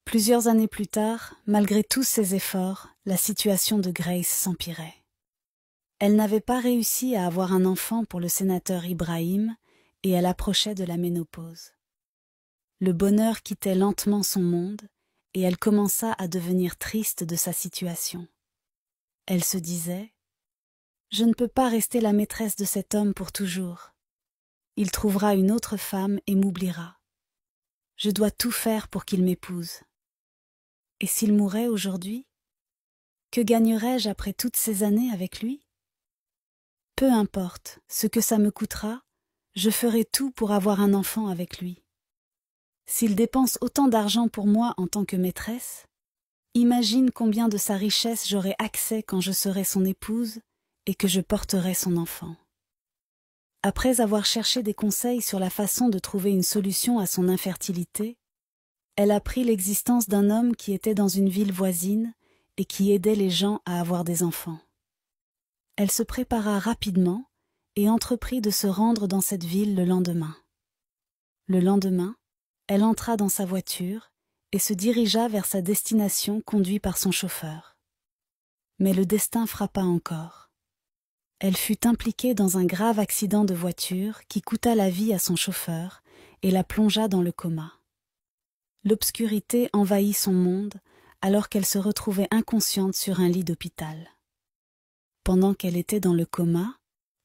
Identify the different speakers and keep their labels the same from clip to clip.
Speaker 1: Plusieurs années plus tard, malgré tous ses efforts, la situation de Grace s'empirait. Elle n'avait pas réussi à avoir un enfant pour le sénateur Ibrahim et elle approchait de la ménopause. Le bonheur quittait lentement son monde et elle commença à devenir triste de sa situation. Elle se disait « Je ne peux pas rester la maîtresse de cet homme pour toujours. Il trouvera une autre femme et m'oubliera. Je dois tout faire pour qu'il m'épouse. Et s'il mourait aujourd'hui, que gagnerais-je après toutes ces années avec lui? Peu importe ce que ça me coûtera, je ferai tout pour avoir un enfant avec lui. S'il dépense autant d'argent pour moi en tant que maîtresse, imagine combien de sa richesse j'aurai accès quand je serai son épouse et que je porterai son enfant. » Après avoir cherché des conseils sur la façon de trouver une solution à son infertilité, elle apprit l'existence d'un homme qui était dans une ville voisine et qui aidait les gens à avoir des enfants. Elle se prépara rapidement et entreprit de se rendre dans cette ville le lendemain. Le lendemain, elle entra dans sa voiture et se dirigea vers sa destination conduite par son chauffeur. Mais le destin frappa encore. Elle fut impliquée dans un grave accident de voiture qui coûta la vie à son chauffeur et la plongea dans le coma. L'obscurité envahit son monde alors qu'elle se retrouvait inconsciente sur un lit d'hôpital. Pendant qu'elle était dans le coma,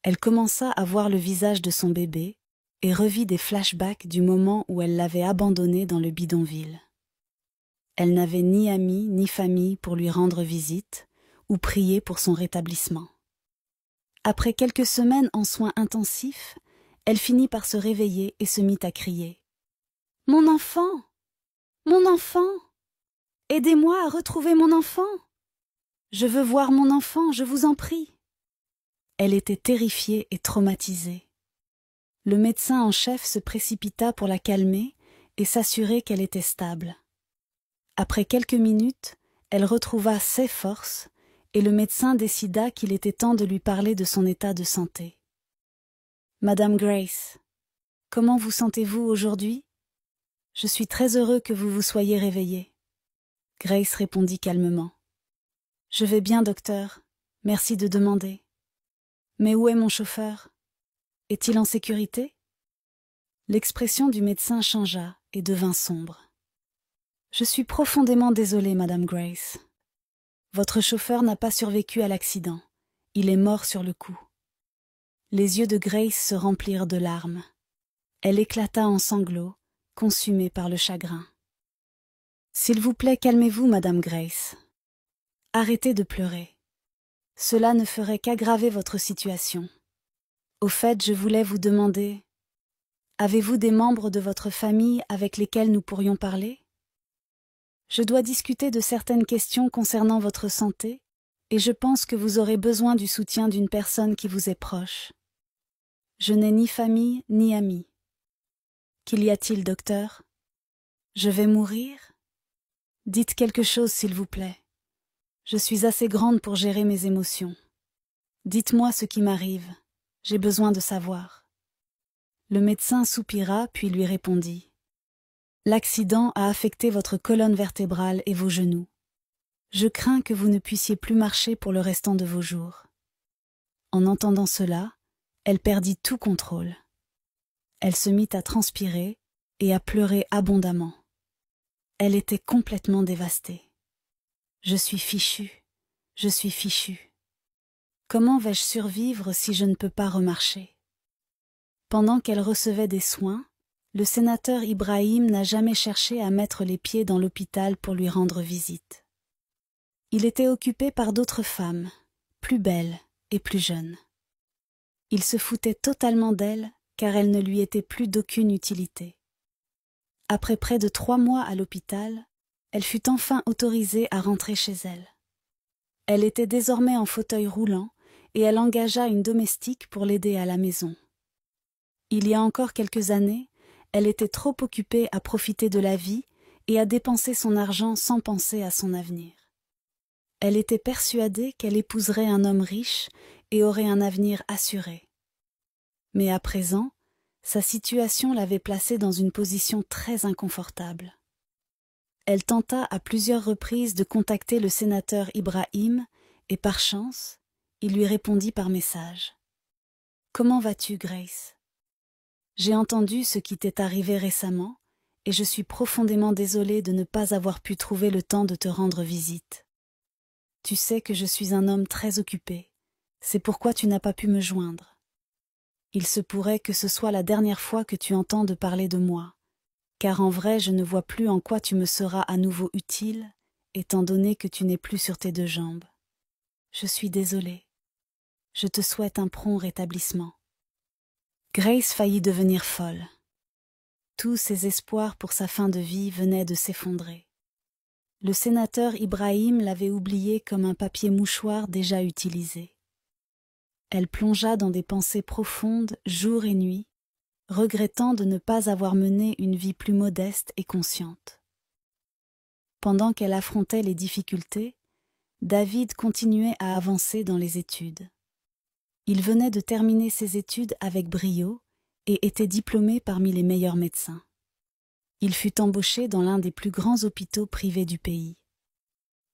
Speaker 1: elle commença à voir le visage de son bébé et revit des flashbacks du moment où elle l'avait abandonné dans le bidonville. Elle n'avait ni amis ni famille pour lui rendre visite ou prier pour son rétablissement. Après quelques semaines en soins intensifs, elle finit par se réveiller et se mit à crier « Mon enfant! Mon enfant! Aidez-moi à retrouver mon enfant! Je veux voir mon enfant, je vous en prie! » Elle était terrifiée et traumatisée. Le médecin en chef se précipita pour la calmer et s'assurer qu'elle était stable. Après quelques minutes, elle retrouva ses forces et le médecin décida qu'il était temps de lui parler de son état de santé. « Madame Grace, comment vous sentez-vous aujourd'hui? Je suis très heureux que vous vous soyez réveillée. » Grace répondit calmement. « Je vais bien, docteur. Merci de demander. Mais où est mon chauffeur? Est-il en sécurité? » L'expression du médecin changea et devint sombre. « Je suis profondément désolée, Madame Grace. Votre chauffeur n'a pas survécu à l'accident. Il est mort sur le coup. » Les yeux de Grace se remplirent de larmes. Elle éclata en sanglots, consumée par le chagrin. « S'il vous plaît, calmez-vous, Madame Grace. Arrêtez de pleurer. Cela ne ferait qu'aggraver votre situation. Au fait, je voulais vous demander, avez-vous des membres de votre famille avec lesquels nous pourrions parler? Je dois discuter de certaines questions concernant votre santé et je pense que vous aurez besoin du soutien d'une personne qui vous est proche. Je n'ai ni famille ni amis. Qu'y a-t-il, docteur? Je vais mourir? Dites quelque chose, s'il vous plaît. Je suis assez grande pour gérer mes émotions. Dites-moi ce qui m'arrive. J'ai besoin de savoir. » Le médecin soupira puis lui répondit. « L'accident a affecté votre colonne vertébrale et vos genoux. Je crains que vous ne puissiez plus marcher pour le restant de vos jours. » En entendant cela, elle perdit tout contrôle. Elle se mit à transpirer et à pleurer abondamment. Elle était complètement dévastée. « Je suis fichue, je suis fichue. Comment vais-je survivre si je ne peux pas remarcher ?» Pendant qu'elle recevait des soins, le sénateur Ibrahim n'a jamais cherché à mettre les pieds dans l'hôpital pour lui rendre visite. Il était occupé par d'autres femmes, plus belles et plus jeunes. Il se foutait totalement d'elle car elle ne lui était plus d'aucune utilité. Après près de 3 mois à l'hôpital, elle fut enfin autorisée à rentrer chez elle. Elle était désormais en fauteuil roulant et elle engagea une domestique pour l'aider à la maison. Il y a encore quelques années, elle était trop occupée à profiter de la vie et à dépenser son argent sans penser à son avenir. Elle était persuadée qu'elle épouserait un homme riche et aurait un avenir assuré. Mais à présent, sa situation l'avait placée dans une position très inconfortable. Elle tenta à plusieurs reprises de contacter le sénateur Ibrahim et par chance, il lui répondit par message. « Comment vas-tu, Grace? J'ai entendu ce qui t'est arrivé récemment et je suis profondément désolée de ne pas avoir pu trouver le temps de te rendre visite. Tu sais que je suis un homme très occupé, c'est pourquoi tu n'as pas pu me joindre. Il se pourrait que ce soit la dernière fois que tu entendes parler de moi, car en vrai je ne vois plus en quoi tu me seras à nouveau utile, étant donné que tu n'es plus sur tes deux jambes. Je suis désolée. Je te souhaite un prompt rétablissement. » Grace faillit devenir folle. Tous ses espoirs pour sa fin de vie venaient de s'effondrer. Le sénateur Ibrahim l'avait oublié comme un papier mouchoir déjà utilisé. Elle plongea dans des pensées profondes jour et nuit, regrettant de ne pas avoir mené une vie plus modeste et consciente. Pendant qu'elle affrontait les difficultés, David continuait à avancer dans les études. Il venait de terminer ses études avec brio et était diplômé parmi les meilleurs médecins. Il fut embauché dans l'un des plus grands hôpitaux privés du pays.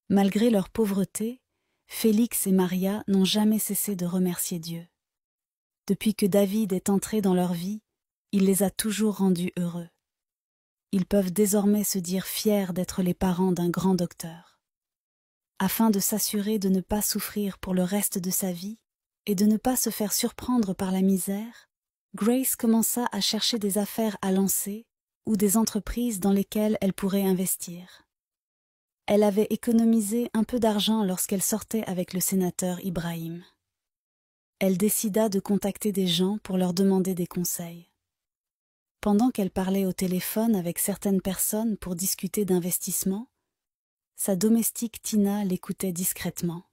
Speaker 1: Malgré leur pauvreté, Félix et Maria n'ont jamais cessé de remercier Dieu. Depuis que David est entré dans leur vie, il les a toujours rendus heureux. Ils peuvent désormais se dire fiers d'être les parents d'un grand docteur. Afin de s'assurer de ne pas souffrir pour le reste de sa vie et de ne pas se faire surprendre par la misère, Grace commença à chercher des affaires à lancer ou des entreprises dans lesquelles elle pourrait investir. Elle avait économisé un peu d'argent lorsqu'elle sortait avec le sénateur Ibrahim. Elle décida de contacter des gens pour leur demander des conseils. Pendant qu'elle parlait au téléphone avec certaines personnes pour discuter d'investissement, sa domestique Tina l'écoutait discrètement.